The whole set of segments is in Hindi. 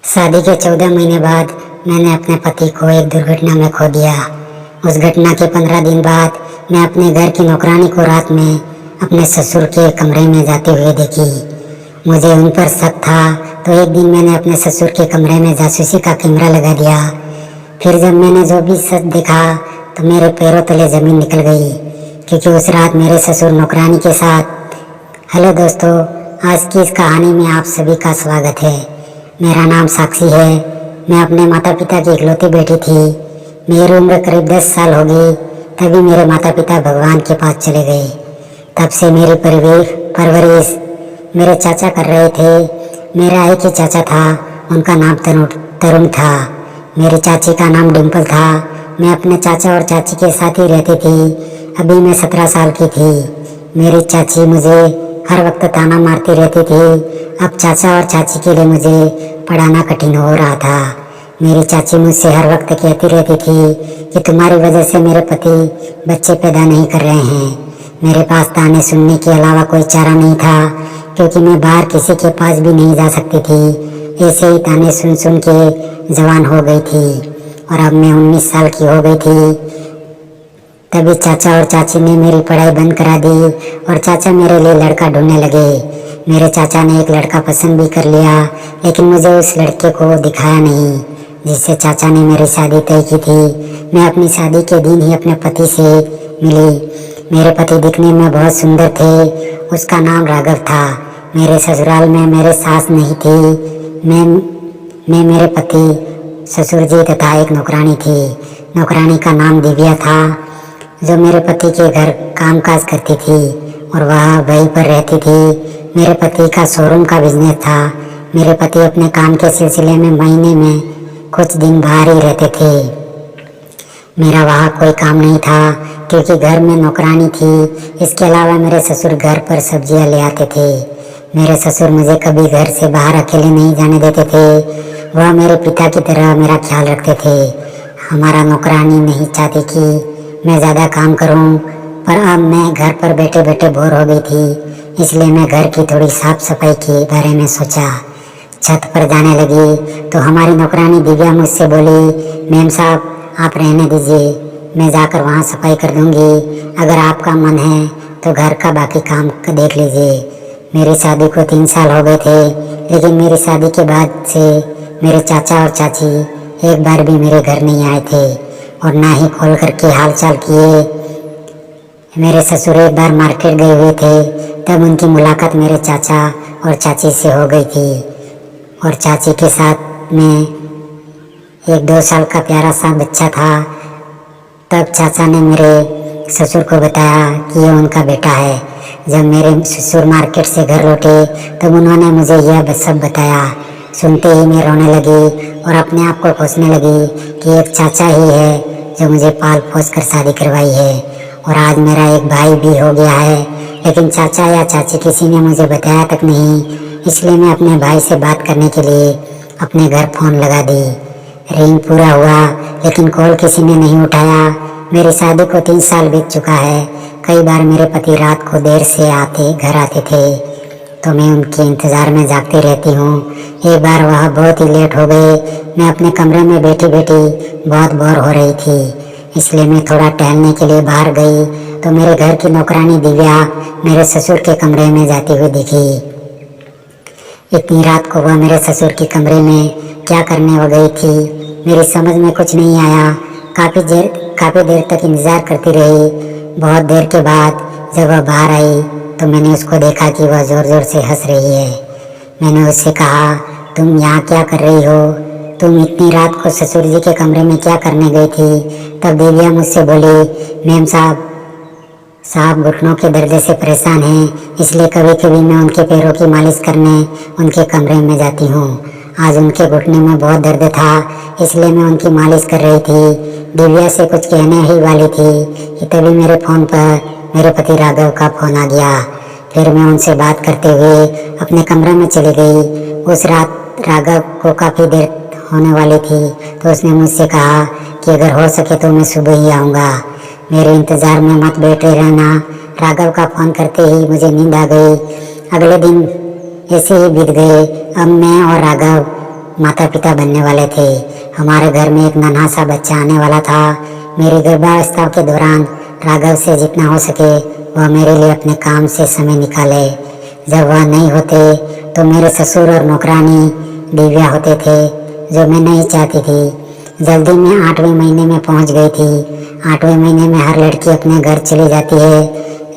शादी के 14 महीने बाद मैंने अपने पति को एक दुर्घटना में खो दिया। उस घटना के 15 दिन बाद मैं अपने घर की नौकरानी को रात में अपने ससुर के कमरे में जाते हुए देखी। मुझे उन पर शक था तो एक दिन मैंने अपने ससुर के कमरे में जासूसी का कैमरा लगा दिया। फिर जब मैंने जो भी सच देखा तो मेरे पैरों तले ज़मीन निकल गई, क्योंकि उस रात मेरे ससुर नौकरानी के साथ। हेलो दोस्तों, आज की इस कहानी में आप सभी का स्वागत है। मेरा नाम साक्षी है। मैं अपने माता पिता की इकलौती बेटी थी। मेरी उम्र करीब 10 साल होगी। तभी मेरे माता पिता भगवान के पास चले गए। तब से मेरी परवरिश मेरे चाचा कर रहे थे। मेरा एक ही चाचा था, उनका नाम तरुण था। मेरी चाची का नाम डिम्पल था। मैं अपने चाचा और चाची के साथ ही रहती थी। अभी मैं 17 साल की थी। मेरी चाची मुझे हर वक्त ताना मारती रहती थी। अब चाचा और चाची के लिए मुझे पढ़ाना कठिन हो रहा था। मेरी चाची मुझसे हर वक्त कहती रहती थी कि तुम्हारी वजह से मेरे पति बच्चे पैदा नहीं कर रहे हैं। मेरे पास ताने सुनने के अलावा कोई चारा नहीं था, क्योंकि मैं बाहर किसी के पास भी नहीं जा सकती थी। ऐसे ही ताने सुन सुन के जवान हो गई थी और अब मैं 19 साल की हो गई थी। तभी चाचा और चाची ने मेरी पढ़ाई बंद करा दी और चाचा मेरे लिए लड़का ढूंढने लगे। मेरे चाचा ने एक लड़का पसंद भी कर लिया, लेकिन मुझे उस लड़के को दिखाया नहीं जिससे चाचा ने मेरी शादी तय की थी। मैं अपनी शादी के दिन ही अपने पति से मिली। मेरे पति दिखने में बहुत सुंदर थे। उसका नाम राघव था। मेरे ससुराल में मेरे सास नहीं थी। मैं मेरे पति, ससुर जी तथा एक नौकरानी थी। नौकरानी का नाम दिव्या था, जो मेरे पति के घर कामकाज करती थी और वह वहीं पर रहती थी। मेरे पति का शोरूम का बिजनेस था। मेरे पति अपने काम के सिलसिले में महीने में कुछ दिन बाहर ही रहते थे। मेरा वहाँ कोई काम नहीं था, क्योंकि घर में नौकरानी थी। इसके अलावा मेरे ससुर घर पर सब्जियाँ ले आते थे। मेरे ससुर मुझे कभी घर से बाहर अकेले नहीं जाने देते थे। वह मेरे पिता की तरह मेरा ख्याल रखते थे। हमारा नौकरानी नहीं चाहती कि मैं ज़्यादा काम करूं, पर अब मैं घर पर बैठे बैठे बोर हो गई थी। इसलिए मैं घर की थोड़ी साफ सफाई के बारे में सोचा। छत पर जाने लगी तो हमारी नौकरानी दिव्या मुझसे बोली, मैम साहब आप रहने दीजिए, मैं जाकर वहाँ सफाई कर दूंगी। अगर आपका मन है तो घर का बाकी काम देख लीजिए। मेरी शादी को 3 साल हो गए थे, लेकिन मेरी शादी के बाद से मेरे चाचा और चाची एक बार भी मेरे घर नहीं आए थे और ना ही खोल करके हाल चाल किए। मेरे ससुर एक बार मार्केट गए हुए थे, तब उनकी मुलाकात मेरे चाचा और चाची से हो गई थी और चाची के साथ में एक 2 साल का प्यारा सा बच्चा था। तब चाचा ने मेरे ससुर को बताया कि ये उनका बेटा है। जब मेरे ससुर मार्केट से घर लौटे तब उन्होंने मुझे यह सब बताया। सुनते ही मैं रोने लगी और अपने आप को कोसने लगी कि एक चाचा ही है जो मुझे पाल पोस कर शादी करवाई है और आज मेरा एक भाई भी हो गया है। लेकिन चाचा या चाची किसी ने मुझे बताया तक नहीं। इसलिए मैं अपने भाई से बात करने के लिए अपने घर फ़ोन लगा दी। रिंग पूरा हुआ, लेकिन कॉल किसी ने नहीं उठाया। मेरी शादी को 3 साल बीत चुका है। कई बार मेरे पति रात को देर से घर आते थे तो मैं उनके इंतज़ार में जागती रहती हूँ। एक बार वह बहुत ही लेट हो गए। मैं अपने कमरे में बैठी बैठी बहुत बोर हो रही थी, इसलिए मैं थोड़ा टहलने के लिए बाहर गई तो मेरे घर की नौकरानी दिव्या मेरे ससुर के कमरे में जाती हुई दिखी। इतनी रात को वह मेरे ससुर के कमरे में क्या करने वो गई थी, मेरी समझ में कुछ नहीं आया। काफ़ी देर तक इंतज़ार करती रही। बहुत देर के बाद जब वह बाहर आई तो मैंने उसको देखा कि वह ज़ोर ज़ोर से हंस रही है। मैंने उससे कहा, तुम यहाँ क्या कर रही हो? तुम इतनी रात को ससुर जी के कमरे में क्या करने गई थी? तब दिव्या मुझसे बोली, मैम साहब घुटनों के दर्द से परेशान हैं, इसलिए कभी कभी मैं उनके पैरों की मालिश करने उनके कमरे में जाती हूँ। आज उनके घुटने में बहुत दर्द था, इसलिए मैं उनकी मालिश कर रही थी। दिव्या से कुछ कहने ही वाली थी कि तभी मेरे फ़ोन पर मेरे पति राघव का फ़ोन आ गया। फिर मैं उनसे बात करते हुए अपने कमरे में चली गई। उस रात राघव को काफ़ी देर होने वाली थी तो उसने मुझसे कहा कि अगर हो सके तो मैं सुबह ही आऊँगा। मेरे इंतज़ार में मत बैठे रहना। राघव का फ़ोन करते ही मुझे नींद आ गई। अगले दिन ऐसे ही बीत गए। अब मैं और राघव माता पिता बनने वाले थे। हमारे घर में एक नन्हा सा बच्चा आने वाला था। मेरी गर्भावस्था के दौरान राघव से जितना हो सके वह मेरे लिए अपने काम से समय निकाले। जब वह नहीं होते तो मेरे ससुर और नौकरानी दिव्या होते थे, जो मैं नहीं चाहती थी। जल्दी में 8वें महीने में पहुंच गई थी। 8वें महीने में हर लड़की अपने घर चली जाती है,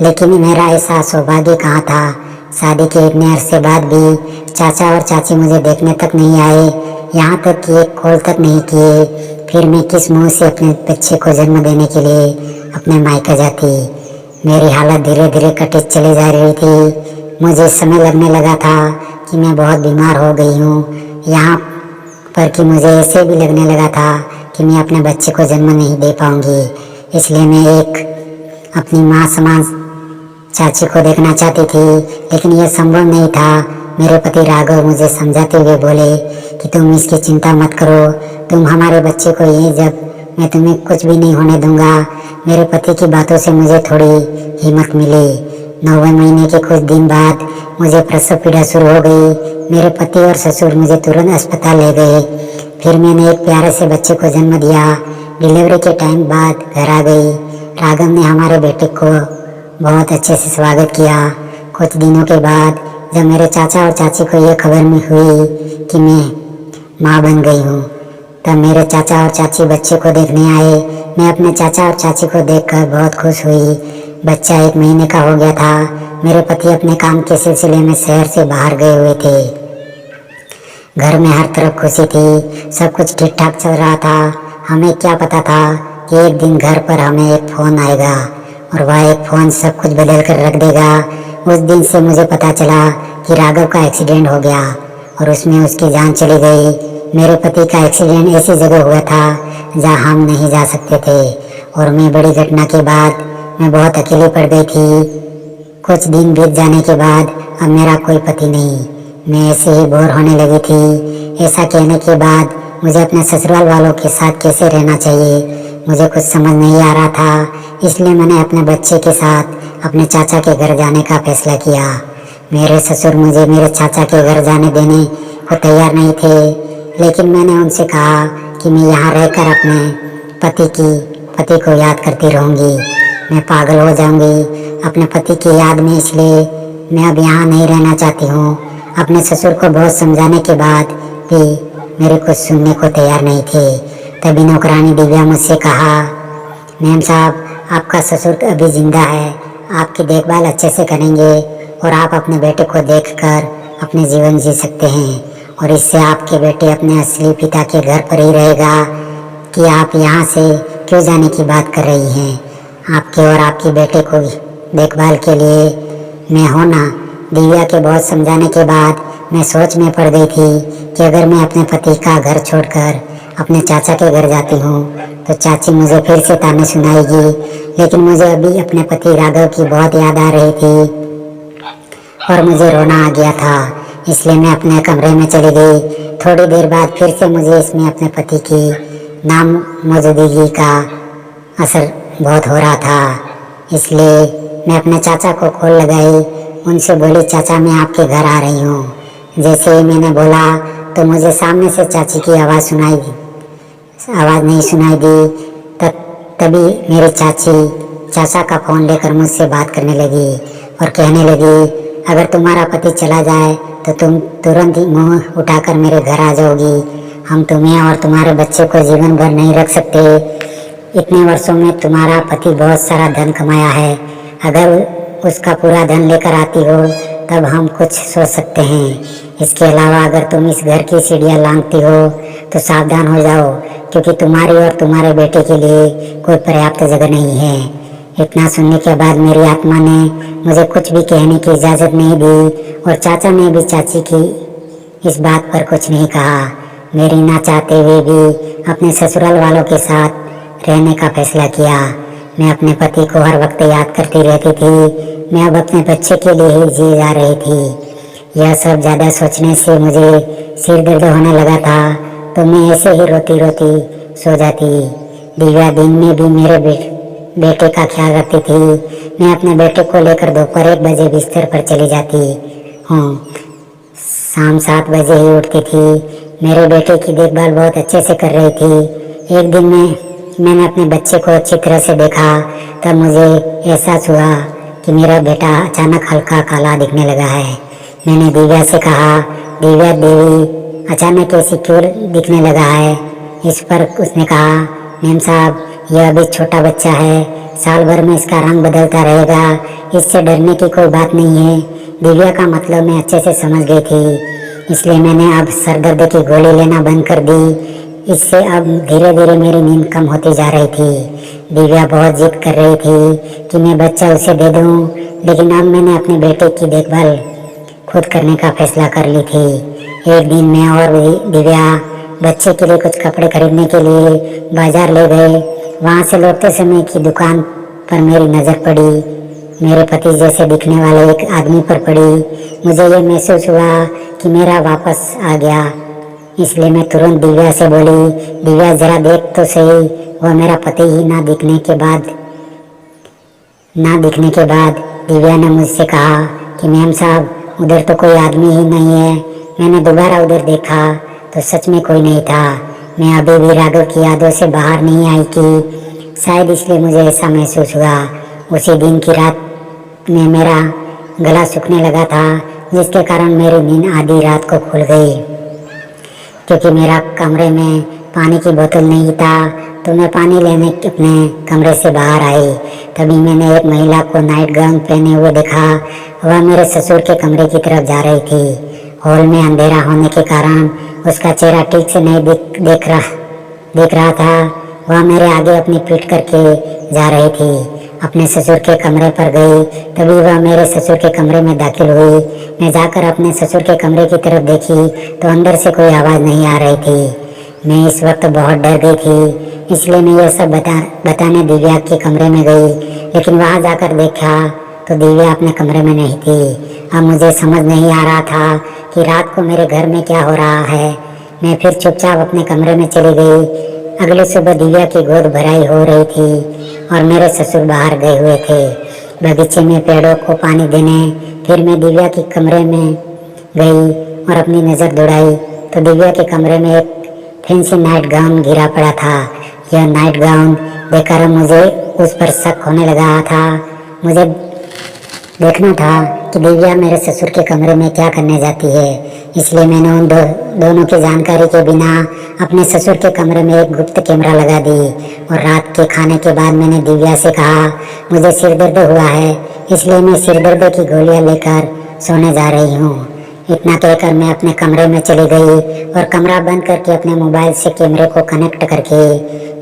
लेकिन मेरा ऐसा सौभाग्य कहाँ था। शादी के इतने अरसे बाद भी चाचा और चाची मुझे देखने तक नहीं आए, यहाँ तक कि एक कॉल तक नहीं किए। फिर मैं किस मुंह से अपने बच्चे को जन्म देने के लिए अपने मायका जाती। मेरी हालत धीरे धीरे कटित चली जा रही थी। मुझे इस समय लगने लगा था कि मैं बहुत बीमार हो गई हूँ। यहाँ पर कि मुझे ऐसे भी लगने लगा था कि मैं अपने बच्चे को जन्म नहीं दे पाऊँगी। इसलिए मैं एक अपनी माँ समान चाची को देखना चाहती थी, लेकिन यह संभव नहीं था। मेरे पति राघव मुझे समझाते हुए बोले कि तुम इसकी चिंता मत करो, तुम हमारे बच्चे को यहीं जब मैं तुम्हें कुछ भी नहीं होने दूंगा। मेरे पति की बातों से मुझे थोड़ी हिम्मत मिली। 9वें महीने के कुछ दिन बाद मुझे प्रसव पीड़ा शुरू हो गई। मेरे पति और ससुर मुझे तुरंत अस्पताल ले गए। फिर मैंने एक प्यारे से बच्चे को जन्म दिया। डिलीवरी के टाइम बाद घर आ गई। राघव ने हमारे बेटे को बहुत अच्छे से स्वागत किया। कुछ दिनों के बाद जब मेरे चाचा और चाची को यह खबर में हुई कि मैं माँ बन गई हूँ, तब मेरे चाचा और चाची बच्चे को देखने आए। मैं अपने चाचा और चाची को देखकर बहुत खुश हुई। बच्चा 1 महीने का हो गया था। मेरे पति अपने काम के सिलसिले में शहर से बाहर गए हुए थे। घर में हर तरफ खुशी थी, सब कुछ ठीक ठाक चल रहा था। हमें क्या पता था कि एक दिन घर पर हमें एक फ़ोन आएगा और वह एक फ़ोन सब कुछ बदल कर रख देगा। उस दिन से मुझे पता चला कि राघव का एक्सीडेंट हो गया और उसमें उसकी जान चली गई। मेरे पति का एक्सीडेंट ऐसी जगह हुआ था जहां हम नहीं जा सकते थे, और मैं बड़ी घटना के बाद मैं बहुत अकेली पड़ गई थी। कुछ दिन बीत जाने के बाद अब मेरा कोई पति नहीं, मैं ऐसे ही बोर होने लगी थी। ऐसा कहने के बाद मुझे अपने ससुराल वालों के साथ कैसे रहना चाहिए मुझे कुछ समझ नहीं आ रहा था। इसलिए मैंने अपने बच्चे के साथ अपने चाचा के घर जाने का फैसला किया। मेरे ससुर मुझे मेरे चाचा के घर जाने देने को तैयार नहीं थे, लेकिन मैंने उनसे कहा कि मैं यहाँ रहकर अपने पति को याद करती रहूँगी। मैं पागल हो जाऊँगी अपने पति की याद में, इसलिए मैं अब यहाँ नहीं रहना चाहती हूँ। अपने ससुर को बहुत समझाने के बाद भी मेरे कुछ सुनने को तैयार नहीं थे। तभी नौकरानी दिव्या मुझसे कहा, मैम साहब, आपका ससुर अभी जिंदा है, आपकी देखभाल अच्छे से करेंगे और आप अपने बेटे को देखकर अपने जीवन जी सकते हैं, और इससे आपके बेटे अपने असली पिता के घर पर ही रहेगा। कि आप यहाँ से क्यों जाने की बात कर रही हैं? आपके और आपके बेटे को देखभाल के लिए मैं हूँ ना। दिव्या के बहुत समझाने के बाद मैं सोच में पड़ गई थी कि अगर मैं अपने पति का घर छोड़कर अपने चाचा के घर जाती हूँ तो चाची मुझे फिर से ताने सुनाएगी। लेकिन मुझे अभी अपने पति राघव की बहुत याद आ रही थी और मुझे रोना आ गया था, इसलिए मैं अपने कमरे में चली गई। थोड़ी देर बाद फिर से मुझे इसमें अपने पति की नाम मौजूदगी का असर बहुत हो रहा था, इसलिए मैं अपने चाचा को कॉल लगाई। उनसे बोली, चाचा मैं आपके घर आ रही हूँ। जैसे ही मैंने बोला तो मुझे सामने से चाची की आवाज़ नहीं सुनाई दी। तभी मेरी चाची चाचा का फ़ोन लेकर मुझसे बात करने लगी और कहने लगी, अगर तुम्हारा पति चला जाए तो तुम तुरंत ही मुंह उठाकर मेरे घर आ जाओगी। हम तुम्हें और तुम्हारे बच्चे को जीवन भर नहीं रख सकते। इतने वर्षों में तुम्हारा पति बहुत सारा धन कमाया है, अगर उसका पूरा धन लेकर आती हो तब हम कुछ सोच सकते हैं। इसके अलावा अगर तुम इस घर की सीढ़ियाँ लांघती हो तो सावधान हो जाओ, क्योंकि तुम्हारी और तुम्हारे बेटे के लिए कोई पर्याप्त जगह नहीं है। इतना सुनने के बाद मेरी आत्मा ने मुझे कुछ भी कहने की इजाज़त नहीं दी और चाचा ने भी चाची की इस बात पर कुछ नहीं कहा। मेरी ना चाहते हुए भी अपने ससुराल वालों के साथ रहने का फैसला किया। मैं अपने पति को हर वक्त याद करती रहती थी। मैं अब अपने बच्चे के लिए ही जी जा रही थी। यह सब ज़्यादा सोचने से मुझे सिर दर्द होने लगा था, तो मैं ऐसे ही रोती रोती सो जाती। दिव्या दिन में भी मेरे बेटे का ख्याल रखती थी। मैं अपने बेटे को लेकर दोपहर 1 बजे बिस्तर पर चली जाती हूँ। शाम 7 बजे ही उठती थी। मेरे बेटे की देखभाल बहुत अच्छे से कर रही थी। एक दिन मैंने अपने बच्चे को अच्छी तरह से देखा, तब मुझे एहसास हुआ कि मेरा बेटा अचानक हल्का काला दिखने लगा है। मैंने दिव्या से कहा, दिव्या देवी अचानक ऐसी क्यों दिखने लगा है? इस पर उसने कहा, मेम साहब यह अभी छोटा बच्चा है, साल भर में इसका रंग बदलता रहेगा, इससे डरने की कोई बात नहीं है। दिव्या का मतलब मैं अच्छे से समझ गई थी, इसलिए मैंने अब सरदर्द की गोली लेना बंद कर दी। इससे अब धीरे धीरे मेरी नींद कम होती जा रही थी। दिव्या बहुत जिद कर रही थी कि मैं बच्चा उसे दे दूं, लेकिन अब मैंने अपने बेटे की देखभाल खुद करने का फैसला कर ली थी। एक दिन मैं और दिव्या बच्चे के लिए कुछ कपड़े खरीदने के लिए बाजार ले गए। वहाँ से लौटते समय की दुकान पर मेरी नज़र पड़ी, मेरे पति जैसे दिखने वाले एक आदमी पर पड़ी। मुझे ये महसूस हुआ कि मेरा वापस आ गया, इसलिए मैं तुरंत दिव्या से बोली, दिव्या जरा देख तो सही। वह मेरा पति ही ना दिखने के बाद दिव्या ने मुझसे कहा कि मैम साहब उधर तो कोई आदमी ही नहीं है। मैंने दोबारा उधर देखा तो सच में कोई नहीं था। मैं अभी भी राघव की यादों से बाहर नहीं आई कि शायद इसलिए मुझे ऐसा महसूस हुआ। उसी दिन की रात में मेरा गला सूखने लगा था, जिसके कारण मेरी नींद आधी रात को खुल गई। क्योंकि मेरा कमरे में पानी की बोतल नहीं था, तो मैं पानी लेने अपने कमरे से बाहर आई। तभी मैंने एक महिला को नाइट गाउन पहने हुए देखा। वह मेरे ससुर के कमरे की तरफ जा रही थी। हॉल में अंधेरा होने के कारण उसका चेहरा ठीक से नहीं दिख रहा था। वह मेरे आगे अपनी पीठ करके जा रही थी। अपने ससुर के कमरे पर गई, तभी वह मेरे ससुर के कमरे में दाखिल हुई। मैं जाकर अपने ससुर के कमरे की तरफ देखी तो अंदर से कोई आवाज़ नहीं आ रही थी। मैं इस वक्त बहुत डर गई थी, इसलिए मैं यह सब बताने दिव्या के कमरे में गई। लेकिन वहाँ जाकर देखा तो दिव्या अपने कमरे में नहीं थी। अब मुझे समझ नहीं आ रहा था कि रात को मेरे घर में क्या हो रहा है। मैं फिर चुपचाप अपने कमरे में चली गई। अगली सुबह दिव्या की गोद भराई हो रही थी और मेरे ससुर बाहर गए हुए थे बगीचे में पेड़ों को पानी देने। फिर मैं दिव्या के कमरे में गई और अपनी नज़र दौड़ाई तो दिव्या के कमरे में एक फैंसी नाइट गाउन गिरा पड़ा था। यह नाइट गाउन देखकर मुझे उस पर शक होने लगा था। मुझे देखना था कि दिव्या मेरे ससुर के कमरे में क्या करने जाती है, इसलिए मैंने उन दोनों की जानकारी के बिना अपने ससुर के कमरे में एक गुप्त कैमरा लगा दी। और रात के खाने के बाद मैंने दिव्या से कहा, मुझे सिर दर्द हुआ है, इसलिए मैं सिर दर्द की गोलियां लेकर सोने जा रही हूँ। इतना कहकर मैं अपने कमरे में चली गई और कमरा बंद करके अपने मोबाइल से कैमरे को कनेक्ट करके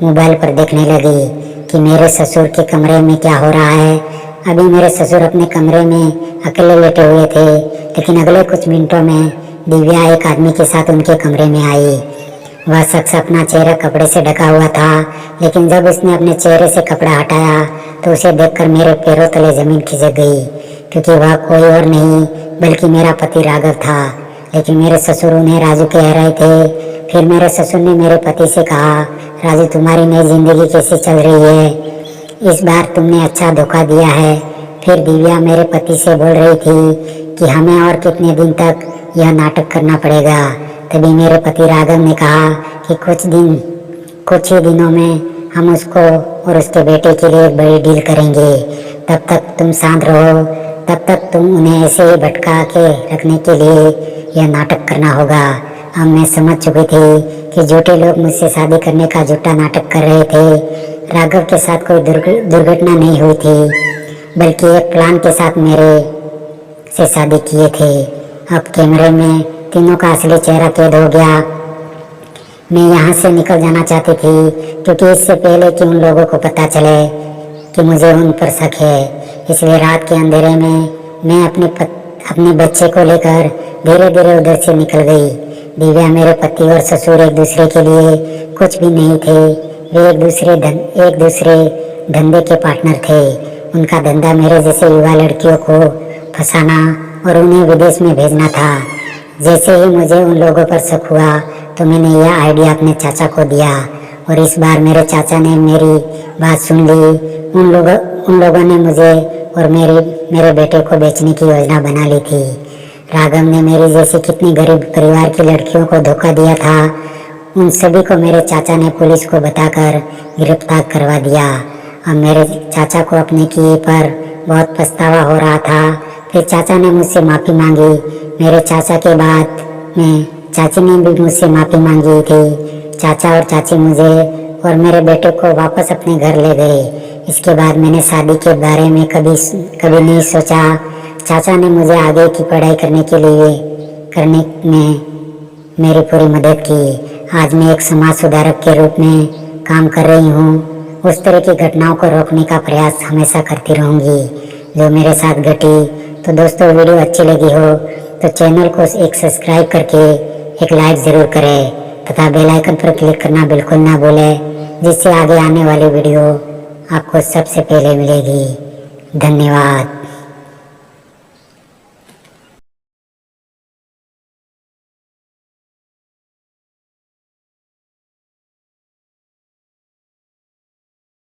मोबाइल पर देखने लगी कि मेरे ससुर के कमरे में क्या हो रहा है। अभी मेरे ससुर अपने कमरे में अकेले लेटे हुए थे, लेकिन अगले कुछ मिनटों में दिव्या एक आदमी के साथ उनके कमरे में आई। वह शख्स अपना चेहरा कपड़े से ढका हुआ था, लेकिन जब उसने अपने चेहरे से कपड़ा हटाया तो उसे देखकर मेरे पैरों तले जमीन खिसक गई, क्योंकि वह कोई और नहीं बल्कि मेरा पति राघव था। लेकिन मेरे ससुर उन्हें राजू कह रहे थे। फिर मेरे ससुर ने मेरे पति से कहा, राजू तुम्हारी नई जिंदगी कैसी चल रही है? इस बार तुमने अच्छा धोखा दिया है। फिर दिव्या मेरे पति से बोल रही थी कि हमें और कितने दिन तक यह नाटक करना पड़ेगा। तभी मेरे पति राघव ने कहा कि कुछ ही दिनों में हम उसको और उसके बेटे के लिए एक बड़ी डील करेंगे। तब तक तुम शांत रहो, तब तक तुम उन्हें ऐसे ही भटका के रखने के लिए यह नाटक करना होगा। अब मैं समझ चुकी थी कि झूठे लोग मुझसे शादी करने का झूठा नाटक कर रहे थे। राघव के साथ कोई दुर्घटना नहीं हुई थी, बल्कि एक प्लान के साथ मेरे से शादी किए थे। अब कैमरे में तीनों का असली चेहरा कैद हो गया। मैं यहाँ से निकल जाना चाहती थी, क्योंकि इससे पहले कि उन लोगों को पता चले कि मुझे उन पर शक है। इसलिए रात के अंधेरे में मैं अपने बच्चे को लेकर धीरे धीरे उधर से निकल गई। दिव्या मेरे पति और ससुर एक दूसरे के लिए कुछ भी नहीं थे। वे एक दूसरे धंधे के पार्टनर थे। उनका धंधा मेरे जैसे युवा लड़कियों को फंसाना और उन्हें विदेश में भेजना था। जैसे ही मुझे उन लोगों पर शक हुआ तो मैंने यह आइडिया अपने चाचा को दिया, और इस बार मेरे चाचा ने मेरी बात सुन ली। उन लोगों ने मुझे और मेरे बेटे को बेचने की योजना बना ली थी। राघव ने मेरी जैसी कितनी गरीब परिवार की लड़कियों को धोखा दिया था, उन सभी को मेरे चाचा ने पुलिस को बताकर गिरफ्तार करवा दिया। अब मेरे चाचा को अपने किए पर बहुत पछतावा हो रहा था। फिर चाचा ने मुझसे माफ़ी मांगी। मेरे चाचा के बाद में चाची ने भी मुझसे माफ़ी मांगी थी। चाचा और चाची मुझे और मेरे बेटे को वापस अपने घर ले गए। इसके बाद मैंने शादी के बारे में कभी नहीं सोचा। चाचा ने मुझे आगे की पढ़ाई करने में मेरी पूरी मदद की। आज मैं एक समाज सुधारक के रूप में काम कर रही हूँ। उस तरह की घटनाओं को रोकने का प्रयास हमेशा करती रहूँगी जो मेरे साथ घटी। तो दोस्तों, वीडियो अच्छी लगी हो तो चैनल को एक सब्सक्राइब करके एक लाइक ज़रूर करें तथा बेल आइकन पर क्लिक करना बिल्कुल ना भूलें, जिससे आगे आने वाली वीडियो आपको सबसे पहले मिलेगी। धन्यवाद।